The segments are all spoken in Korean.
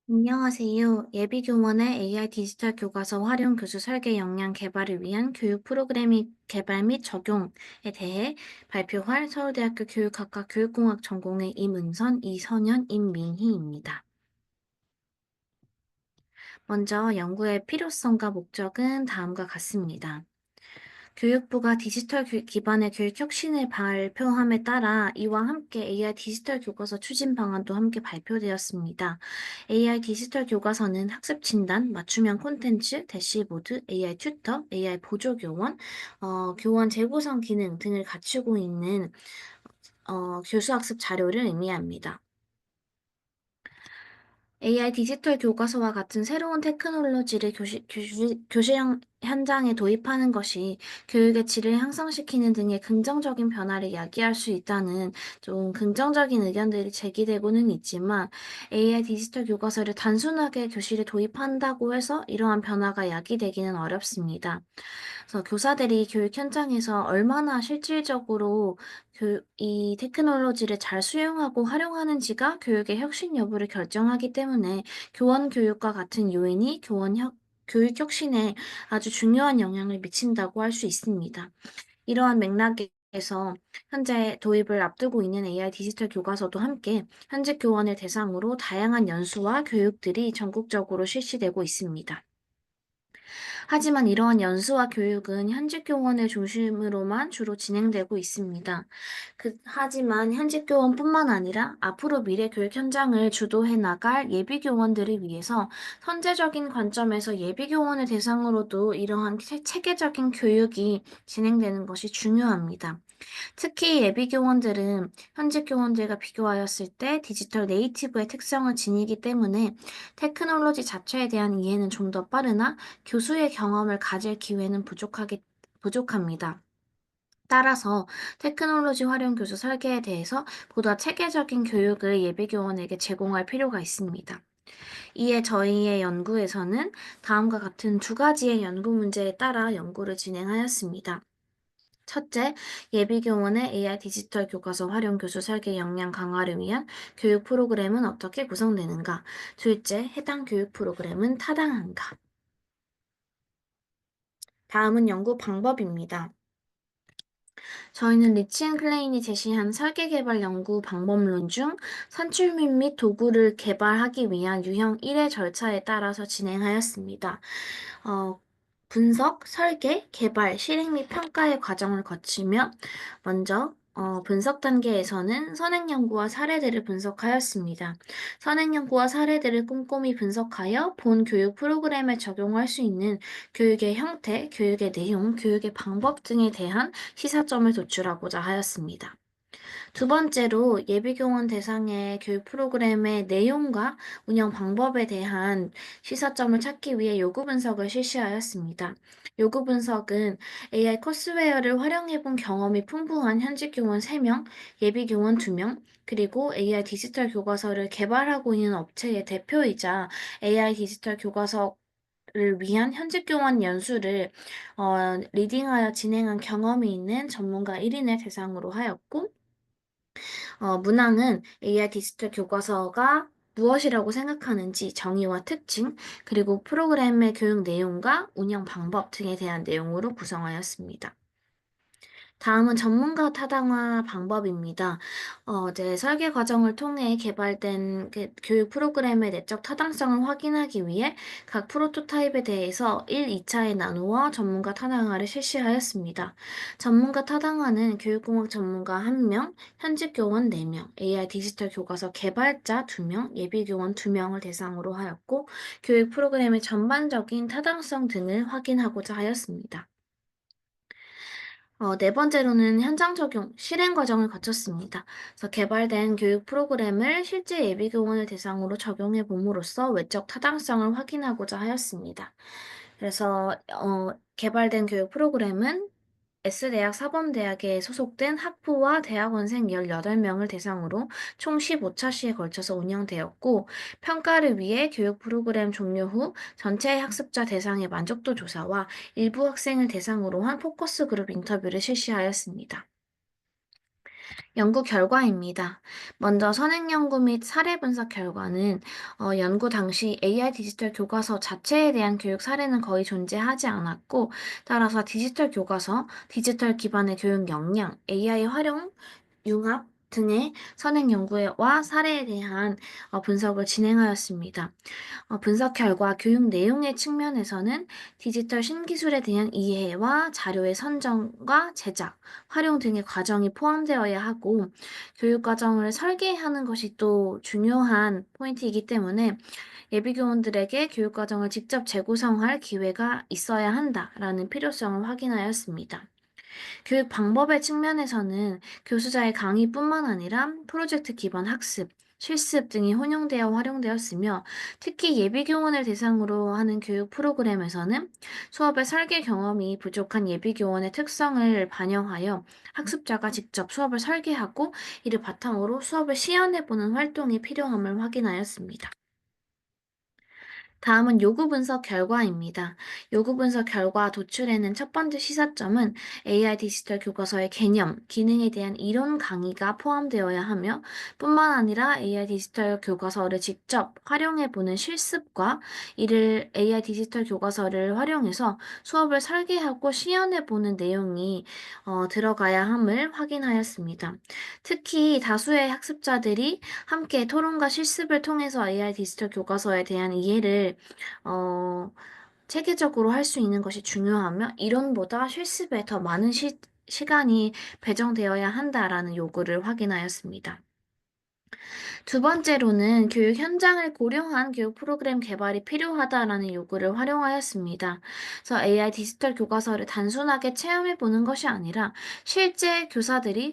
안녕하세요. 예비교원의 AI 디지털 교과서 활용 교수 설계 역량 개발을 위한 교육 프로그램 개발 및 적용에 대해 발표할 서울대학교 교육학과 교육공학 전공의 임은선, 이선현, 임민희입니다. 먼저 연구의 필요성과 목적은 다음과 같습니다. 교육부가 디지털 기반의 교육 혁신을 발표함에 따라 이와 함께 AI 디지털 교과서 추진 방안도 함께 발표되었습니다. AI 디지털 교과서는 학습 진단, 맞춤형 콘텐츠, 대시보드, AI 튜터, AI 보조 교원, 교원 재구성 기능 등을 갖추고 있는 교수학습 자료를 의미합니다. AI 디지털 교과서와 같은 새로운 테크놀로지를 교실 현장에 도입하는 것이 교육의 질을 향상시키는 등의 긍정적인 변화를 야기할 수 있다는 좀 긍정적인 의견들이 제기되고는 있지만 AI 디지털 교과서를 단순하게 교실에 도입한다고 해서 이러한 변화가 야기되기는 어렵습니다. 그래서 교사들이 교육 현장에서 얼마나 실질적으로 이 테크놀로지를 잘 수용하고 활용하는지가 교육의 혁신 여부를 결정하기 때문에 교원 교육과 같은 요인이 교육 혁신에 아주 중요한 영향을 미친다고 할 수 있습니다. 이러한 맥락에서 현재 도입을 앞두고 있는 AI 디지털 교과서도 함께 현직 교원을 대상으로 다양한 연수와 교육들이 전국적으로 실시되고 있습니다. 하지만 이러한 연수와 교육은 현직 교원을 중심으로만 주로 진행되고 있습니다. 하지만 현직 교원뿐만 아니라 앞으로 미래 교육 현장을 주도해 나갈 예비 교원들을 위해서 선제적인 관점에서 예비 교원을 대상으로도 이러한 체계적인 교육이 진행되는 것이 중요합니다. 특히 예비 교원들은 현직 교원들과 비교하였을 때 디지털 네이티브의 특성을 지니기 때문에 테크놀로지 자체에 대한 이해는 좀 더 빠르나 교수의 경험을 가질 기회는 부족합니다. 따라서 테크놀로지 활용 교수 설계에 대해서 보다 체계적인 교육을 예비 교원에게 제공할 필요가 있습니다. 이에 저희의 연구에서는 다음과 같은 두 가지의 연구 문제에 따라 연구를 진행하였습니다. 첫째, 예비교원의 AI 디지털 교과서 활용 교수 설계 역량 강화를 위한 교육 프로그램은 어떻게 구성되는가? 둘째, 해당 교육 프로그램은 타당한가? 다음은 연구 방법입니다. 저희는 리치앤 클레인이 제시한 설계 개발 연구 방법론 중 산출물 및 도구를 개발하기 위한 유형 1의 절차에 따라서 진행하였습니다. 어, 분석, 설계, 개발, 실행 및 평가의 과정을 거치며 먼저 분석 단계에서는 선행 연구와 사례들을 분석하였습니다. 선행 연구와 사례들을 꼼꼼히 분석하여 본 교육 프로그램에 적용할 수 있는 교육의 형태, 교육의 내용, 교육의 방법 등에 대한 시사점을 도출하고자 하였습니다. 두 번째로 예비교원 대상의 교육 프로그램의 내용과 운영 방법에 대한 시사점을 찾기 위해 요구 분석을 실시하였습니다. 요구 분석은 AI 코스웨어를 활용해 본 경험이 풍부한 현직 교원 3명, 예비교원 2명, 그리고 AI 디지털 교과서를 개발하고 있는 업체의 대표이자 AI 디지털 교과서를 위한 현직 교원 연수를 리딩하여 진행한 경험이 있는 전문가 1인을 대상으로 하였고, 문항은 AI 디지털 교과서가 무엇이라고 생각하는지 정의와 특징, 그리고 프로그램의 교육 내용과 운영 방법 등에 대한 내용으로 구성하였습니다. 다음은 전문가 타당화 방법입니다. 이제 설계 과정을 통해 개발된 교육 프로그램의 내적 타당성을 확인하기 위해 각 프로토타입에 대해서 1, 2차에 나누어 전문가 타당화를 실시하였습니다. 전문가 타당화는 교육공학 전문가 1명, 현직 교원 4명, AI 디지털 교과서 개발자 2명, 예비 교원 2명을 대상으로 하였고, 교육 프로그램의 전반적인 타당성 등을 확인하고자 하였습니다. 네 번째로는 현장 적용, 실행 과정을 거쳤습니다. 그래서 개발된 교육 프로그램을 실제 예비 교원을 대상으로 적용해 봄으로써 외적 타당성을 확인하고자 하였습니다. 그래서 개발된 교육 프로그램은 S대학 사범대학에 소속된 학부와 대학원생 18명을 대상으로 총 15차 시에 걸쳐서 운영되었고, 평가를 위해 교육 프로그램 종료 후 전체 학습자 대상의 만족도 조사와 일부 학생을 대상으로 한 포커스 그룹 인터뷰를 실시하였습니다. 연구 결과입니다. 먼저 선행 연구 및 사례 분석 결과는 연구 당시 AI 디지털 교과서 자체에 대한 교육 사례는 거의 존재하지 않았고, 따라서 디지털 교과서, 디지털 기반의 교육 역량, AI 활용, 융합 등의 선행 연구와 사례에 대한 분석을 진행하였습니다. 분석 결과 교육 내용의 측면에서는 디지털 신기술에 대한 이해와 자료의 선정과 제작, 활용 등의 과정이 포함되어야 하고, 교육 과정을 설계하는 것이 또 중요한 포인트이기 때문에 예비교원들에게 교육 과정을 직접 재구성할 기회가 있어야 한다라는 필요성을 확인하였습니다. 교육 방법의 측면에서는 교수자의 강의뿐만 아니라 프로젝트 기반 학습, 실습 등이 혼용되어 활용되었으며, 특히 예비교원을 대상으로 하는 교육 프로그램에서는 수업의 설계 경험이 부족한 예비교원의 특성을 반영하여 학습자가 직접 수업을 설계하고 이를 바탕으로 수업을 시연해보는 활동이 필요함을 확인하였습니다. 다음은 요구 분석 결과입니다. 요구 분석 결과 도출에는 첫 번째 시사점은 AI 디지털 교과서의 개념, 기능에 대한 이론 강의가 포함되어야 하며, 뿐만 아니라 AI 디지털 교과서를 직접 활용해보는 실습과 이를 AI 디지털 교과서를 활용해서 수업을 설계하고 시연해보는 내용이 들어가야 함을 확인하였습니다. 특히 다수의 학습자들이 함께 토론과 실습을 통해서 AI 디지털 교과서에 대한 이해를 어, 체계적으로 할 수 있는 것이 중요하며, 이론보다 실습에 더 많은 시간이 배정되어야 한다라는 요구를 확인하였습니다. 두 번째로는 교육 현장을 고려한 교육 프로그램 개발이 필요하다라는 요구를 활용하였습니다. 그래서 AI 디지털 교과서를 단순하게 체험해 보는 것이 아니라 실제 교사들이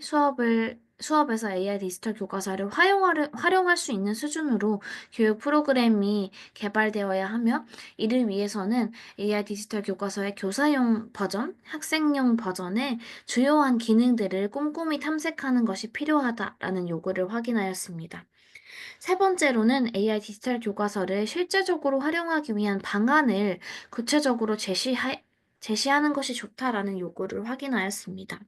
수업에서 AI 디지털 교과서를 활용할 수 있는 수준으로 교육 프로그램이 개발되어야 하며, 이를 위해서는 AI 디지털 교과서의 교사용 버전, 학생용 버전의 주요한 기능들을 꼼꼼히 탐색하는 것이 필요하다라는 요구를 확인하였습니다. 세 번째로는 AI 디지털 교과서를 실제적으로 활용하기 위한 방안을 구체적으로 제시하는 것이 좋다라는 요구를 확인하였습니다.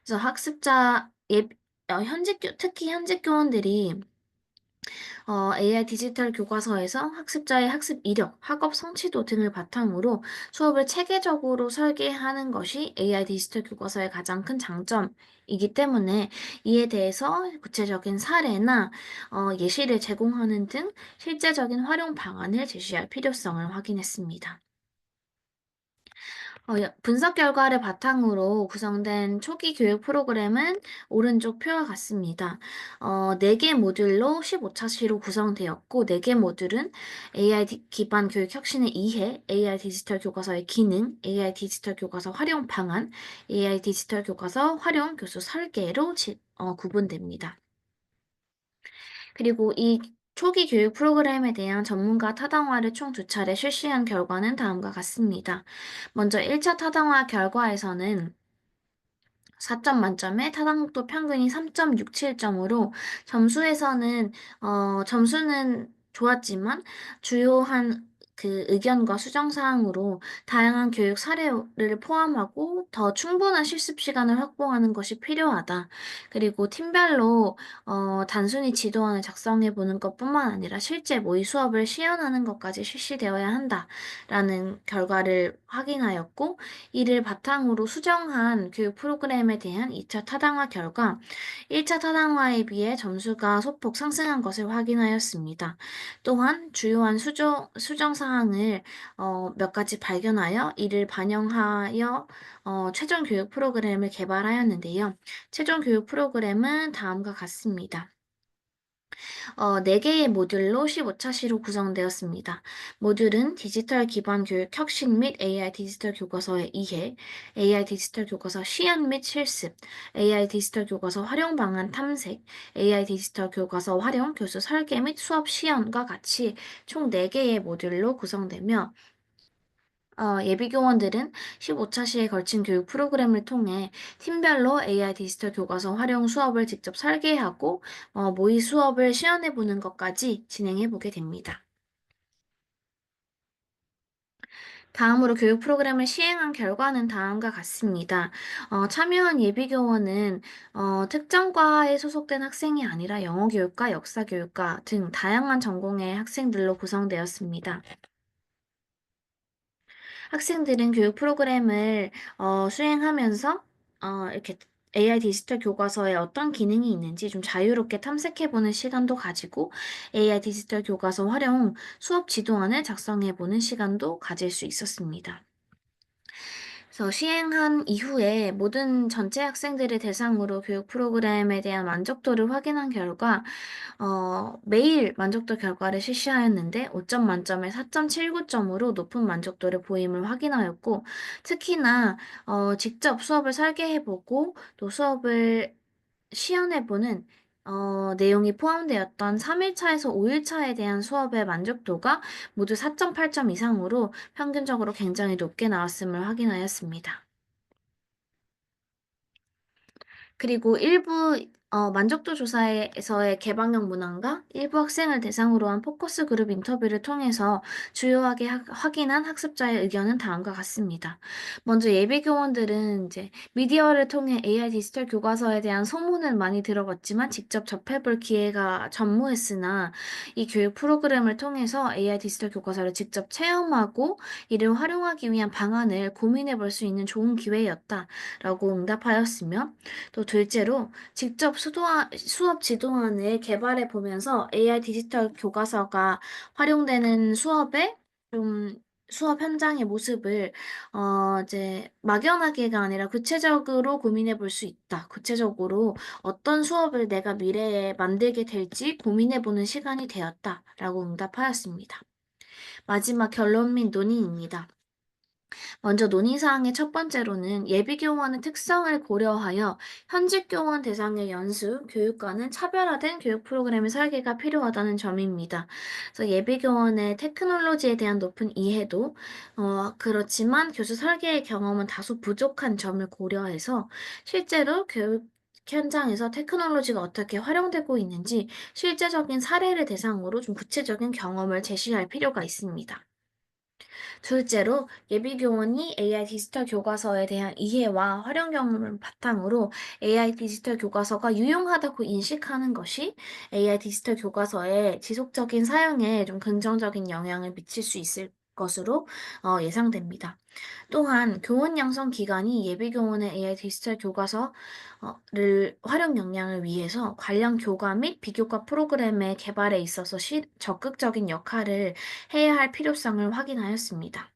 그래서 특히 현직 교원들이 AI 디지털 교과서에서 학습자의 학습 이력, 학업 성취도 등을 바탕으로 수업을 체계적으로 설계하는 것이 AI 디지털 교과서의 가장 큰 장점이기 때문에, 이에 대해서 구체적인 사례나 예시를 제공하는 등 실제적인 활용 방안을 제시할 필요성을 확인했습니다. 분석 결과를 바탕으로 구성된 초기 교육 프로그램은 오른쪽 표와 같습니다. 4개 모듈로 15차 시로 구성되었고, 4개 모듈은 AI 기반 교육 혁신의 이해, AI 디지털 교과서의 기능, AI 디지털 교과서 활용 방안, AI 디지털 교과서 활용 교수 설계로 구분됩니다. 그리고 이 초기 교육 프로그램에 대한 전문가 타당화를 총 2차례 실시한 결과는 다음과 같습니다. 먼저 1차 타당화 결과에서는 4점 만점에 타당도 평균이 3.67점으로 점수는 좋았지만 주요한 그 의견과 수정 사항으로 다양한 교육 사례를 포함하고 더 충분한 실습 시간을 확보하는 것이 필요하다. 그리고 팀별로 단순히 지도안을 작성해 보는 것뿐만 아니라 실제 모의 수업을 시연하는 것까지 실시되어야 한다라는 결과를 확인하였고, 이를 바탕으로 수정한 교육 프로그램에 대한 2차 타당화 결과 1차 타당화에 비해 점수가 소폭 상승한 것을 확인하였습니다. 또한 주요한 수정 사항을 몇 가지 발견하여 이를 반영하여 최종 교육 프로그램을 개발하였는데요. 최종 교육 프로그램은 다음과 같습니다. 4개의 모듈로 15차 시로 구성되었습니다. 모듈은 디지털 기반 교육 혁신 및 AI 디지털 교과서의 이해, AI 디지털 교과서 시연 및 실습, AI 디지털 교과서 활용 방안 탐색, AI 디지털 교과서 활용 교수 설계 및 수업 시연과 같이 총 4개의 모듈로 구성되며, 예비교원들은 15차 시에 걸친 교육 프로그램을 통해 팀별로 AI 디지털 교과서 활용 수업을 직접 설계하고 모의 수업을 시연해보는 것까지 진행해보게 됩니다. 다음으로 교육 프로그램을 시행한 결과는 다음과 같습니다. 참여한 예비교원은 특정 과에 소속된 학생이 아니라 영어교육과 역사교육과 등 다양한 전공의 학생들로 구성되었습니다. 학생들은 교육 프로그램을 수행하면서 이렇게 AI 디지털 교과서에 어떤 기능이 있는지 좀 자유롭게 탐색해보는 시간도 가지고 AI 디지털 교과서 활용 수업 지도안을 작성해보는 시간도 가질 수 있었습니다. 그래서 시행한 이후에 모든 전체 학생들을 대상으로 교육 프로그램에 대한 만족도를 확인한 결과 매일 만족도 결과를 실시하였는데 5점 만점에 4.79점으로 높은 만족도를 보임을 확인하였고 특히나 직접 수업을 설계해보고 또 수업을 시연해보는 내용이 포함되었던 3일차에서 5일차에 대한 수업의 만족도가 모두 4.8점 이상으로 평균적으로 굉장히 높게 나왔음을 확인하였습니다. 그리고 일부 만족도 조사에서의 개방형 문항과 일부 학생을 대상으로 한 포커스 그룹 인터뷰를 통해서 주요하게 확인한 학습자의 의견은 다음과 같습니다. 먼저 예비 교원들은 이제 미디어를 통해 AI 디지털 교과서에 대한 소문은 많이 들어봤지만 직접 접해볼 기회가 전무했으나 이 교육 프로그램을 통해서 AI 디지털 교과서를 직접 체험하고 이를 활용하기 위한 방안을 고민해 볼 수 있는 좋은 기회였다라고 응답하였으며 또 둘째로 직접 수업 지도안을 개발해 보면서 AI 디지털 교과서가 활용되는 수업에 좀 수업 현장의 모습을 이제 막연하게가 아니라 구체적으로 고민해 볼 수 있다. 구체적으로 어떤 수업을 내가 미래에 만들게 될지 고민해 보는 시간이 되었다라고 응답하였습니다. 마지막 결론 및 논의입니다. 먼저 논의사항의 첫 번째로는 예비교원의 특성을 고려하여 현직 교원 대상의 연수, 교육과는 차별화된 교육 프로그램의 설계가 필요하다는 점입니다. 그래서 예비교원의 테크놀로지에 대한 높은 이해도, 그렇지만 교수 설계의 경험은 다소 부족한 점을 고려해서 실제로 교육 현장에서 테크놀로지가 어떻게 활용되고 있는지 실제적인 사례를 대상으로 좀 구체적인 경험을 제시할 필요가 있습니다. 둘째로 예비교원이 AI 디지털 교과서에 대한 이해와 활용 경험을 바탕으로 AI 디지털 교과서가 유용하다고 인식하는 것이 AI 디지털 교과서의 지속적인 사용에 좀 긍정적인 영향을 미칠 수 있을 것으로 예상됩니다. 또한 교원 양성 기관이 예비교원의 AI 디지털 교과서를 활용 역량을 위해서 관련 교과 및 비교과 프로그램의 개발에 있어서 적극적인 역할을 해야 할 필요성을 확인하였습니다.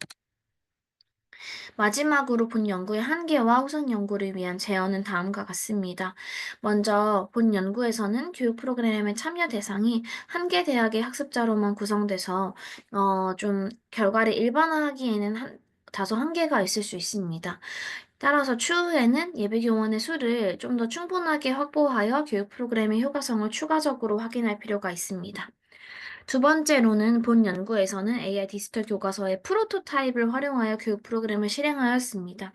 마지막으로 본 연구의 한계와 후속 연구를 위한 제언은 다음과 같습니다. 먼저 본 연구에서는 교육 프로그램의 참여 대상이 한 개 대학의 학습자로만 구성돼서 좀 결과를 일반화하기에는 다소 한계가 있을 수 있습니다. 따라서 추후에는 예비교원의 수를 좀 더 충분하게 확보하여 교육 프로그램의 효과성을 추가적으로 확인할 필요가 있습니다. 두 번째로는 본 연구에서는 AI 디지털 교과서의 프로토타입을 활용하여 교육 프로그램을 실행하였습니다.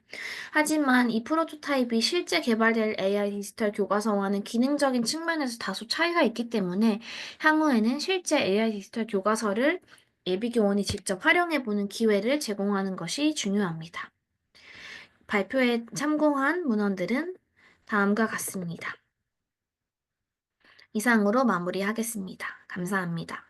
하지만 이 프로토타입이 실제 개발될 AI 디지털 교과서와는 기능적인 측면에서 다소 차이가 있기 때문에 향후에는 실제 AI 디지털 교과서를 예비교원이 직접 활용해보는 기회를 제공하는 것이 중요합니다. 발표에 참고한 문헌들은 다음과 같습니다. 이상으로 마무리하겠습니다. 감사합니다.